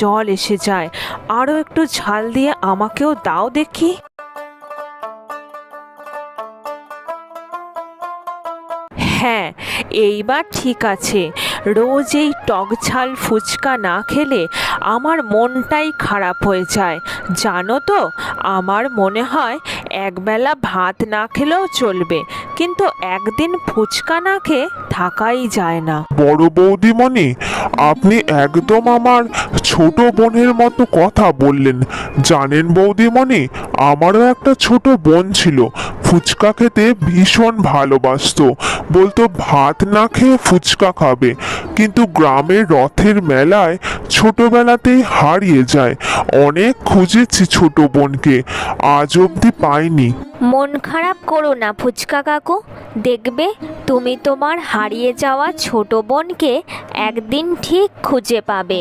জল এসে যায়। আরও একটু ঝাল দিয়ে আমাকেও দাও দেখি। হ্যাঁ, এইবার ঠিক আছে। রোজ এই টক ঝাল ফুচকা না খেলে আমার মনটাই খারাপ হয়ে যায়। জানো তো, আমার মনে হয় একবেলা ভাত না খেলেও চলবে, কিন্তু একদিন ফুচকা না খেয়ে থাকাই যায় না। বড় বৌদিমণি, আপনি একদম আমার ছোট বোনের মতো কথা বললেন। জানেন বৌদিমণি, আমারও একটা ছোট বোন ছিল। ফুচকা খেতে ভীষণ ভালোবাসতো। বলতো ভাত না খেয়ে ফুচকা খাবে, কিন্তু গ্রামের রথের মেলায় ছোটবেলাতেই হারিয়ে যায়। অনেক খুঁজেছি ছোট বোনকে, আজ অবধি পাইনি। মন খারাপ করো না ফুচকা কাকু, দেখবে তুমি তোমার হারিয়ে যাওয়া ছোট বোনকে একদিন ঠিক খুঁজে পাবে।